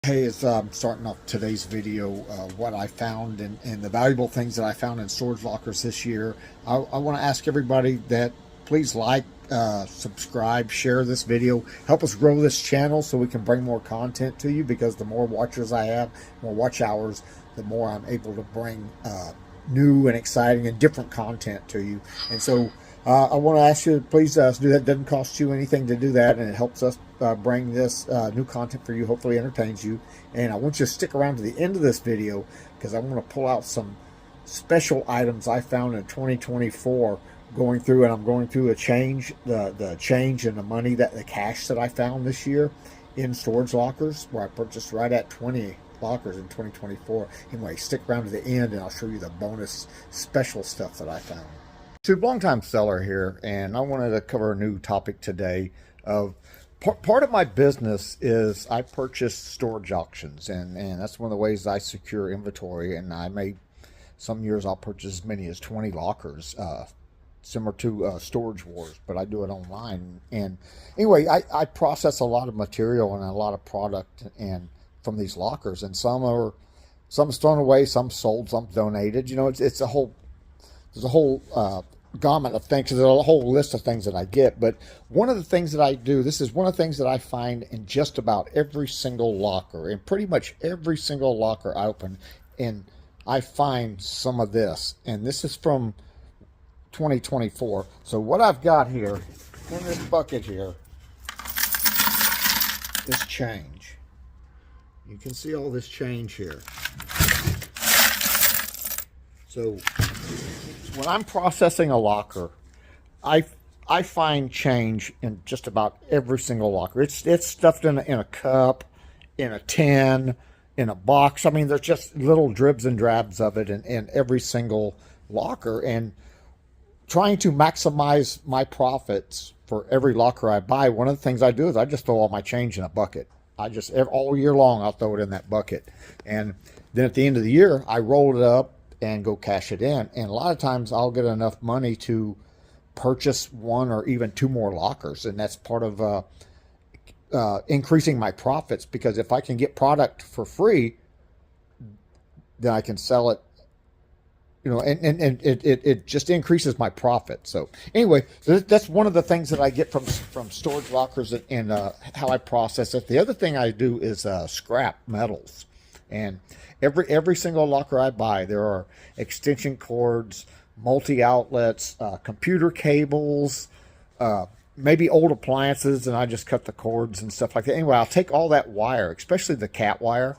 Hey, it's starting off today's video, what I found and the valuable things that I found in storage lockers this year. I want to ask everybody that please like, subscribe, share this video, help us grow this channel so we can bring more content to you, because the more watchers I have, more watch hours, the more I'm able to bring new and exciting and different content to you. And so I want to ask you to please do that. It doesn't cost you anything to do that, and it helps us bring this new content for you, hopefully entertains you. And I want you to stick around to the end of this video, because I want to pull out some special items I found in 2024 going through, and I'm going through a change, the change in the money, that the cash that I found this year in storage lockers, where I purchased right at 20 lockers in 2024. Anyway, stick around to the end and I'll show you the bonus special stuff that I found. So, long-time seller here, and I wanted to cover a new topic today. Of part of my business is I purchase storage auctions, and that's one of the ways I secure inventory. And I may, some years I'll purchase as many as 20 lockers, similar to Storage Wars, but I do it online. And anyway, I process a lot of material and a lot of product and from these lockers, and some's thrown away, some sold, some donated. You know, it's a whole, there's a whole gamut of things. There's a whole list of things that I get. But one of the things that I do, this is one of the things that I find in just about every single locker, in pretty much every single locker I open, and I find some of this. And this is from 2024. So what I've got here in this bucket here is change. You can see all this change here. So when I'm processing a locker, I find change in just about every single locker. It's stuffed in a cup, in a tin, in a box. I mean, there's just little dribs and drabs of it in every single locker. And trying to maximize my profits for every locker I buy, one of the things I do is I just throw all my change in a bucket. All year long, I'll throw it in that bucket. And then at the end of the year, I roll it up and go cash it in. And a lot of times I'll get enough money to purchase one or even two more lockers. And that's part of increasing my profits, because if I can get product for free, then I can sell it, you know, and it just increases my profit. So anyway, that's one of the things that I get from storage lockers, and how I process it. The other thing I do is scrap metals. And every single locker I buy, there are extension cords, multi-outlets, computer cables, maybe old appliances, and I just cut the cords and stuff like that. Anyway, I'll take all that wire, especially the Cat wire,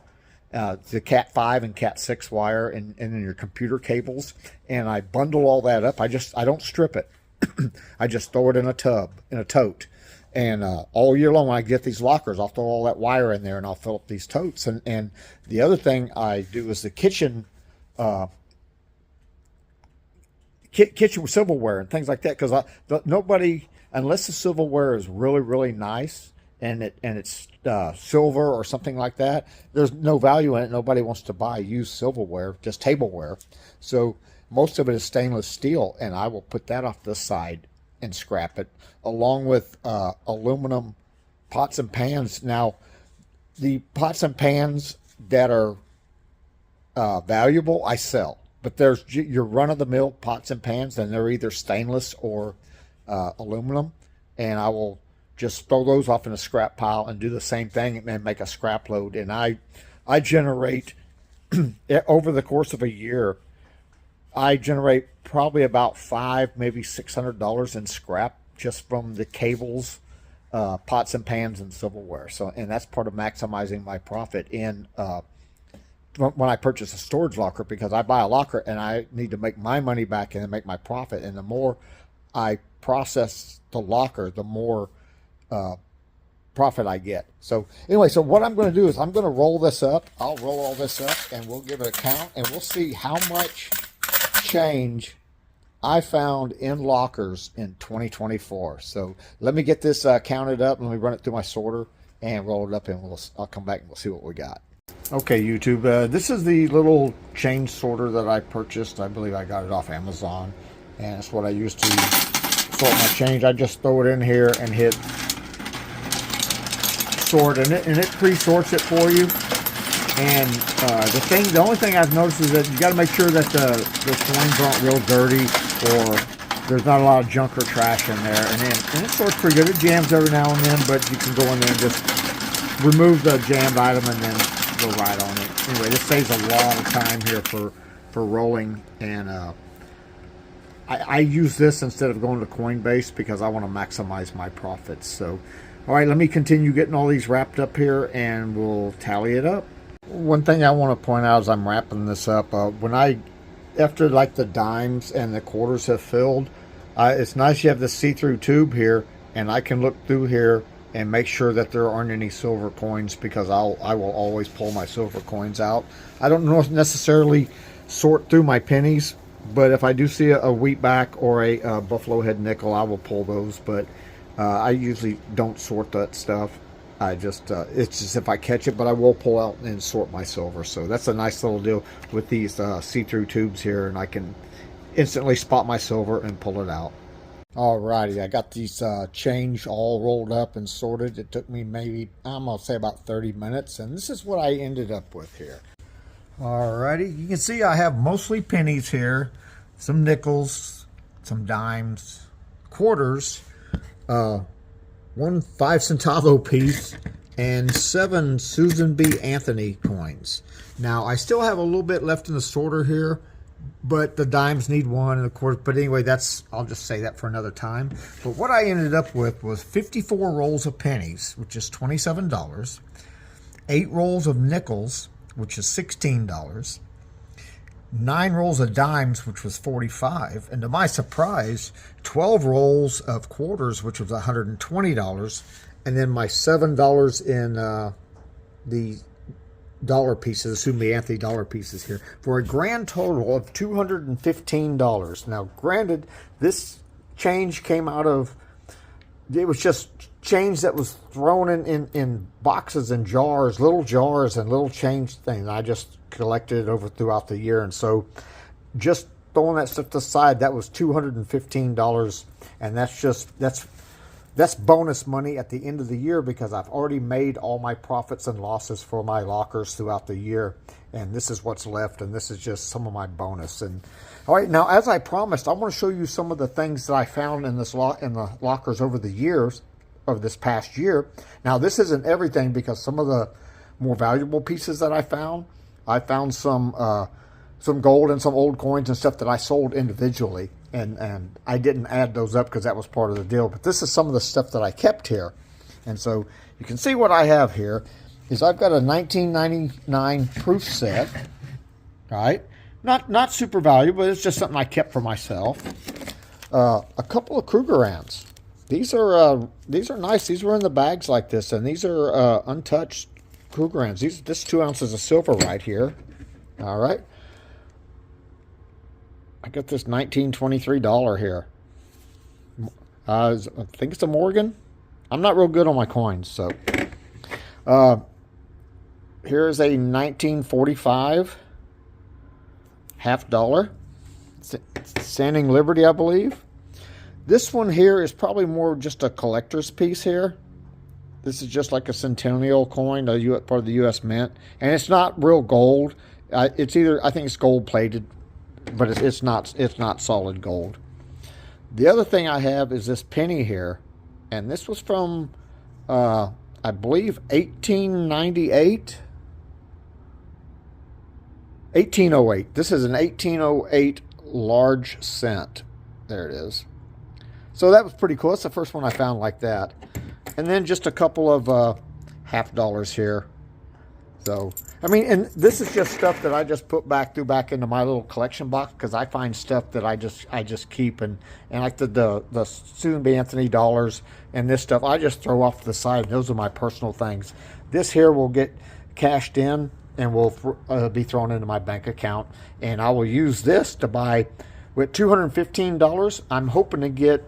the Cat 5 and Cat 6 wire, and then your computer cables, and I bundle all that up. I don't strip it. I just throw it in a tub, in a tote. And all year long, when I get these lockers, I'll throw all that wire in there and I'll fill up these totes. And the other thing I do is the kitchen kitchen silverware and things like that, because nobody, unless the silverware is really, really nice and it's silver or something like that, there's no value in it. Nobody wants to buy used silverware, just tableware. So most of it is stainless steel, and I will put that off the side and scrap it, along with aluminum pots and pans. Now, the pots and pans that are valuable, I sell. But there's your run-of-the-mill pots and pans, and they're either stainless or aluminum, and I will just throw those off in a scrap pile and do the same thing and make a scrap load. And I generate, over the course of a year, I generate probably about $500, maybe $600 in scrap just from the cables, pots and pans, and silverware. So, and that's part of maximizing my profit in when I purchase a storage locker, because I buy a locker and I need to make my money back and then make my profit. And the more I process the locker, the more profit I get. So anyway, so what I'm going to do is I'm going to roll this up. I'll roll all this up and we'll give it a count, and we'll see how much change I found in lockers in 2024. So let me get this counted up, and let me run it through my sorter and roll it up, and I'll come back and we'll see what we got. Okay, YouTube, this is the little change sorter that I purchased. I believe I got it off Amazon, and it's what I use to sort my change. I just throw it in here and hit sort, and it pre-sorts it for you. And the only thing I've noticed is that you got to make sure that the coins aren't real dirty, or there's not a lot of junk or trash in there. And it sorts pretty good. It jams every now and then, but you can go in there and just remove the jammed item and then go right on it. Anyway, this saves a lot of time here for rolling, and I use this instead of going to Coinbase because I want to maximize my profits. So, all right, let me continue getting all these wrapped up here, and we'll tally it up. One thing I want to point out as I'm wrapping this up, after like the dimes and the quarters have filled, it's nice you have this see-through tube here, and I can look through here and make sure that there aren't any silver coins, because I will always pull my silver coins out. I don't necessarily sort through my pennies, but if I do see a wheatback or a buffalo head nickel, I will pull those. But I usually don't sort that stuff. I just it's just if I catch it, but I will pull out and sort my silver. So that's a nice little deal with these see-through tubes here, and I can instantly spot my silver and pull it out. Alrighty, I got these change all rolled up and sorted. It took me maybe, I'm gonna say, about 30 minutes, and this is what I ended up with here. Alrighty, you can see I have mostly pennies here, some nickels, some dimes, quarters, 1 5-centavo piece, and 7 Susan B. Anthony coins. Now, I still have a little bit left in the sorter here, but the dimes need 1, and of course, but anyway, I'll just say that for another time. But what I ended up with was 54 rolls of pennies, which is $27, 8 rolls of nickels, which is $16, 9 rolls of dimes, which was $45, and to my surprise, 12 rolls of quarters, which was $120, and then my $7 in the dollar pieces, assume the Anthony dollar pieces here, for a grand total of $215. Now, granted, this change came out of, it was just change that was thrown in boxes and jars, little jars and little change things. I just collected it over throughout the year, and so just throwing that stuff to the side, that was $215, and that's bonus money at the end of the year, because I've already made all my profits and losses for my lockers throughout the year, and this is what's left, and this is just some of my bonus. And all right, now, as I promised, I want to show you some of the things that I found in the lockers over the years of this past year. Now, this isn't everything, because some of the more valuable pieces that I found some gold and some old coins and stuff that I sold individually. And I didn't add those up because that was part of the deal. But this is some of the stuff that I kept here. And so you can see what I have here is I've got a 1999 proof set. All right. Not super valuable, but it's just something I kept for myself. A couple of Krugerrands. These are nice. These were in the bags like this, and these are untouched Krugerrands. This 2 ounces of silver right here. All right. I got this $19.23 here. I think it's a Morgan. I'm not real good on my coins, so. Here's a 1945 $50 Standing Liberty, I believe. This one here is probably more just a collector's piece here. This is just like a centennial coin, part of the U.S. Mint, and it's not real gold. It's either, I think it's gold plated, but it's not solid gold. The other thing I have is this penny here, and this was from I believe 1898. 1808. This is an 1808 large cent. There it is. So that was pretty cool. That's the first one I found like that. And then just a couple of $50 here. So, I mean, and this is just stuff that I just put back into my little collection box, because I find stuff that I just keep, and like the Susan B. Anthony dollars and this stuff I just throw off to the side. Those are my personal things. This here will get cashed in and will be thrown into my bank account, and I will use this to buy. With $215, I'm hoping to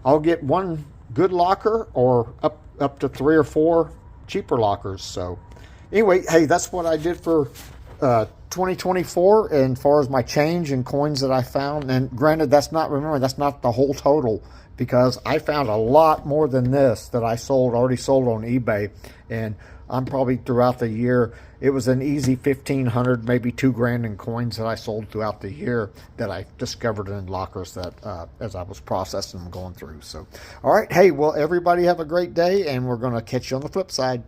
I'll get one good locker, or up to 3 or 4 cheaper lockers. So anyway, hey, that's what I did for 2024, and as far as my change and coins that I found. And granted, that's not the whole total, because I found a lot more than this that I already sold on eBay. And I'm probably throughout the year, it was an easy 1,500, maybe $2,000 in coins that I sold throughout the year that I discovered in lockers that as I was processing them going through. So, all right, hey, well, everybody have a great day, and we're going to catch you on the flip side.